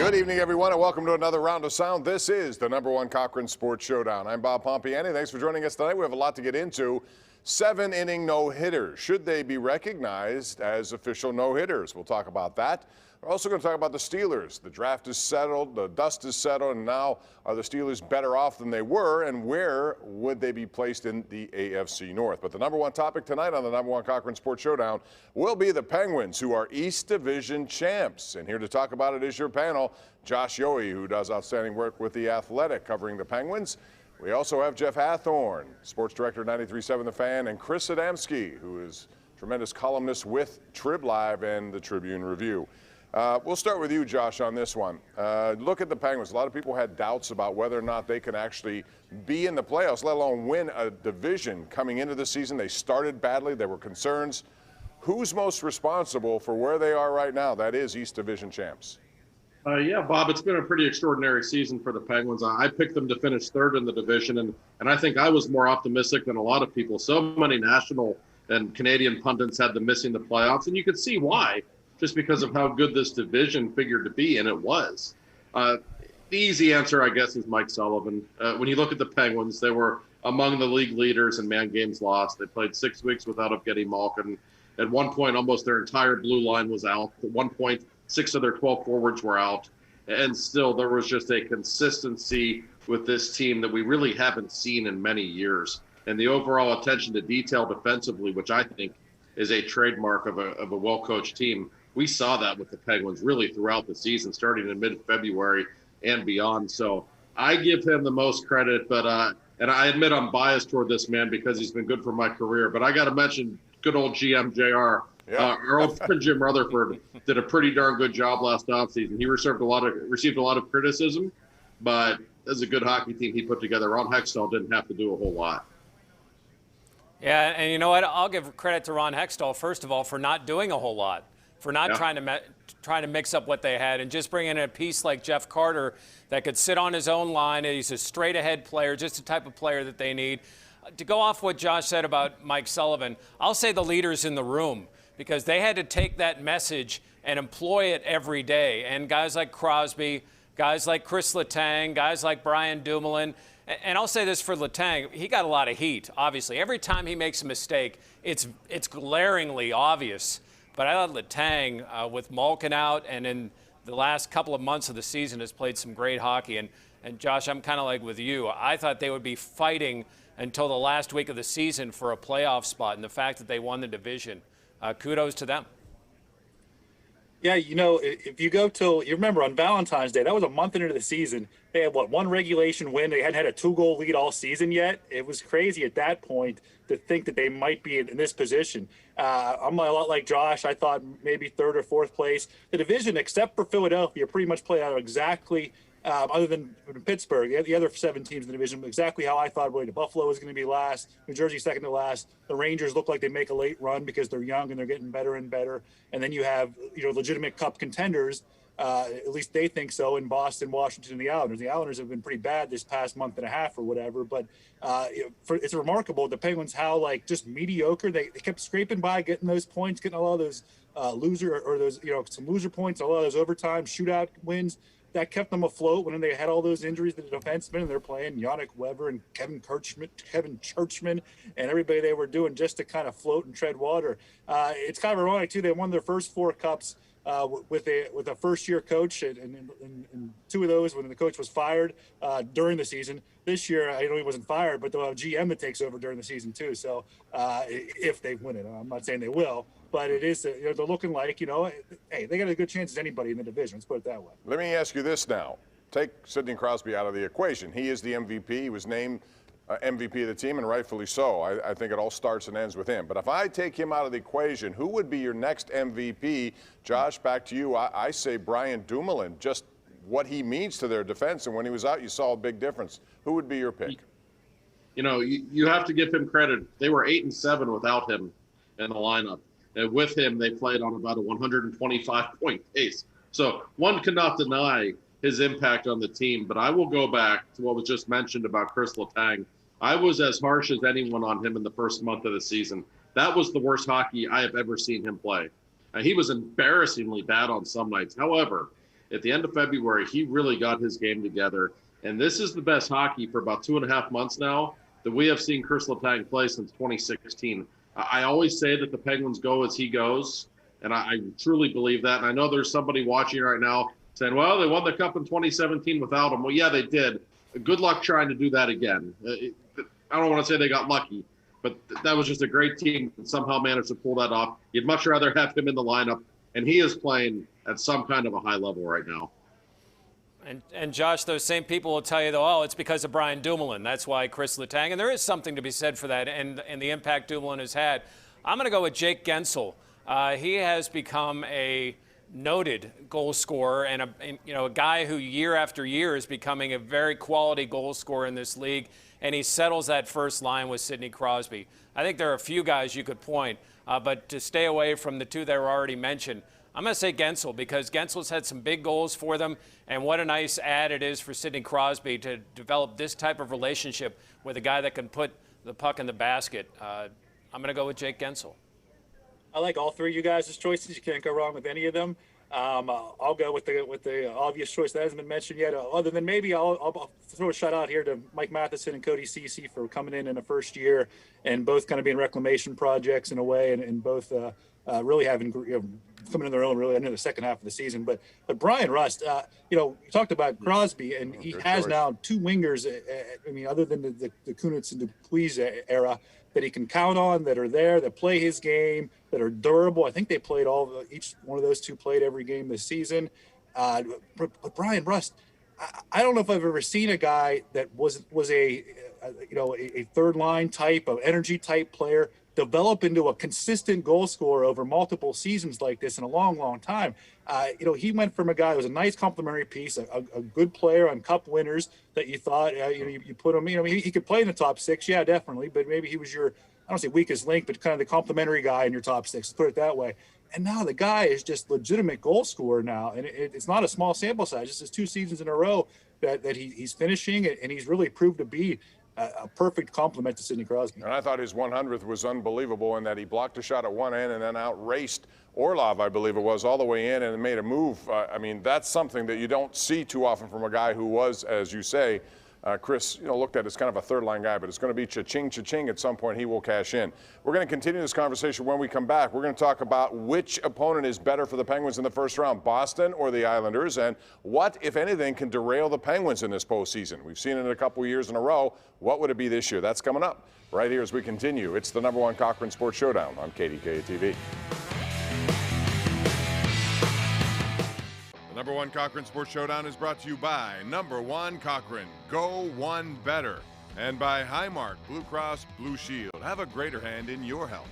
Good evening, everyone, and welcome to another round of sound. This is the #1 Cochran Sports Showdown. I'm Bob Pompeani. Thanks for joining us tonight. We have a lot to get into. 7-inning no-hitters. Should they be recognized as official no-hitters? We'll talk about that. We're also going to talk about the Steelers. The draft is settled, the dust is settled, and now are the Steelers better off than they were, and where would they be placed in the AFC North? But the #1 topic tonight on the #1 Cochran Sports Showdown will be the Penguins, who are East Division champs. And here to talk about it is your panel, Josh Yohe, who does outstanding work with The Athletic covering the Penguins. We also have Jeff Hathhorn, sports director 93.7 The Fan, and Chris Adamski, who is tremendous columnist with Trib Live and the Tribune Review. We'll start with you, Josh, on this one. Look at the Penguins. A lot of people had doubts about whether or not they can actually be in the playoffs, let alone win a division coming into the season. They started badly. There were concerns. Who's most responsible for where they are right now? That is East Division champs. Yeah, Bob, it's been a pretty extraordinary season for the Penguins. I picked them to finish third in the division, and I think I was more optimistic than a lot of people. So many national and Canadian pundits had them missing the playoffs, and you could see why, just because of how good this division figured to be, and it was. The easy answer, I guess, is Mike Sullivan. When you look at the Penguins, they were among the league leaders in man games lost. They played 6 weeks without Evgeny Malkin. At one point, almost their entire blue line was out. At one point, 6 of their 12 forwards were out. And still, there was just a consistency with this team that we really haven't seen in many years. And the overall attention to detail defensively, which I think is a trademark of a well-coached team, we saw that with the Penguins really throughout the season, starting in mid-February and beyond. So I give him the most credit, but and I admit I'm biased toward this man because he's been good for my career. But I got to mention good old GM JR. Yeah. Our old friend Jim Rutherford did a pretty darn good job last offseason. He received a lot of criticism, but as a good hockey team he put together, Ron Hextall didn't have to do a whole lot. Yeah, and you know what? I'll give credit to Ron Hextall, first of all, for not doing a whole lot, for not trying to mix up what they had, and just bringing in a piece like Jeff Carter that could sit on his own line. And he's a straight-ahead player, just the type of player that they need. To go off what Josh said about Mike Sullivan, I'll say the leaders in the room, because they had to take that message and employ it every day. And guys like Crosby, guys like Chris Letang, guys like Brian Dumoulin. And I'll say this for Letang, he got a lot of heat, obviously. Every time he makes a mistake, it's glaringly obvious. But I thought Letang, with Malkin out and in the last couple of months of the season, has played some great hockey. And Josh, I'm kind of like with you. I thought they would be fighting until the last week of the season for a playoff spot. And the fact that they won the division, kudos to them. Yeah, you know, if you go till, you remember on Valentine's Day, that was a month into the season. They had, one regulation win. They hadn't had a 2-goal lead all season yet. It was crazy at that point to think that they might be in this position. I'm a lot like Josh. I thought maybe third or fourth place. The division, except for Philadelphia, pretty much played out exactly, other than Pittsburgh, the other 7 teams in the division, exactly how I thought. Really, Buffalo was going to be last, New Jersey second to last. The Rangers look like they make a late run because they're young and they're getting better and better. And then you have, legitimate cup contenders. At least they think so, in Boston, Washington, and the Islanders. The Islanders have been pretty bad this past month and a half or whatever, but it's remarkable, the Penguins, how just mediocre. They kept scraping by, getting those points, getting a lot of those some loser points, a lot of those overtime shootout wins. That kept them afloat when they had all those injuries to the defensemen, and they're playing Yannick Weber and Kevin Churchman and everybody they were doing just to kind of float and tread water. It's kind of ironic, too. They won their first 4 cups with a first-year coach, and 2 of those when the coach was fired during the season. This year, I know he wasn't fired, but they'll have a GM that takes over during the season, too. So if they win it, I'm not saying they will. But it is, they're looking like, hey, they got a good chance as anybody in the division. Let's put it that way. Let me ask you this now. Take Sidney Crosby out of the equation. He is the MVP. He was named MVP of the team, and rightfully so. I think it all starts and ends with him. But if I take him out of the equation, who would be your next MVP? Josh, back to you. I say Brian Dumoulin. Just what he means to their defense, and when he was out, you saw a big difference. Who would be your pick? You have to give him credit. They were 8-7 without him in the lineup. And with him, they played on about a 125-point pace. So one cannot deny his impact on the team. But I will go back to what was just mentioned about Chris Letang. I was as harsh as anyone on him in the first month of the season. That was the worst hockey I have ever seen him play. He was embarrassingly bad on some nights. However, at the end of February, he really got his game together. And this is the best hockey for about 2.5 months now that we have seen Chris Letang play since 2016. I always say that the Penguins go as he goes, and I truly believe that. And I know there's somebody watching right now saying, well, they won the Cup in 2017 without him. Well, yeah, they did. Good luck trying to do that again. I don't want to say they got lucky, but that was just a great team that somehow managed to pull that off. You'd much rather have him in the lineup, and he is playing at some kind of a high level right now. And Josh, those same people will tell you, though, oh, it's because of Brian Dumoulin. That's why Chris Letang. And there is something to be said for that and the impact Dumoulin has had. I'm going to go with Jake Gensel. He has become a noted goal scorer and a guy who year after year is becoming a very quality goal scorer in this league. And he settles that first line with Sidney Crosby. I think there are a few guys you could point, but to stay away from the two that were already mentioned, I'm going to say Gensel, because Gensel's had some big goals for them, and what a nice add it is for Sidney Crosby to develop this type of relationship with a guy that can put the puck in the basket. I'm going to go with Jake Gensel. I like all three of you guys' choices. You can't go wrong with any of them. I'll go with the obvious choice that hasn't been mentioned yet. Other than maybe I'll throw a shout out here to Mike Matheson and Cody Ceci for coming in the first year and both kind of being reclamation projects in a way, and both really having coming in their own really in the second half of the season. But Brian Rust, you talked about Crosby, and he has now two wingers. Other than the Kunitz and Dupuis era, that he can count on, that are there, that play his game, that are durable. I think they played each one of those two played every game this season. But Brian Rust, I don't know if I've ever seen a guy that was a third line type of energy type player develop into a consistent goal scorer over multiple seasons like this in a long, long time. He went from a guy who was a nice complementary piece, a good player on cup winners that you thought, you put him, he could play in the top six. Yeah, definitely. But maybe he was your, I don't say weakest link, but kind of the complementary guy in your top six, let's put it that way. And now the guy is just legitimate goal scorer now. And it's not a small sample size. This is 2 seasons in a row that he's finishing, and he's really proved to be a perfect complement to Sidney Crosby. And I thought his 100th was unbelievable in that he blocked a shot at one end and then outraced Orlov, I believe it was, all the way in and made a move. That's something that you don't see too often from a guy who was, as you say, Chris, looked at as kind of a third-line guy, but it's going to be cha-ching at some point. He will cash in. We're going to continue this conversation when we come back. We're going to talk about which opponent is better for the Penguins in the first round, Boston or the Islanders, and what, if anything, can derail the Penguins in this postseason. We've seen it a couple years in a row. What would it be this year? That's coming up right here as we continue. It's the #1 Cochran Sports Showdown on KDKA-TV. The #1 Cochran Sports Showdown is brought to you by #1 Cochran, Go One Better, and by Highmark Blue Cross Blue Shield. Have a greater hand in your health.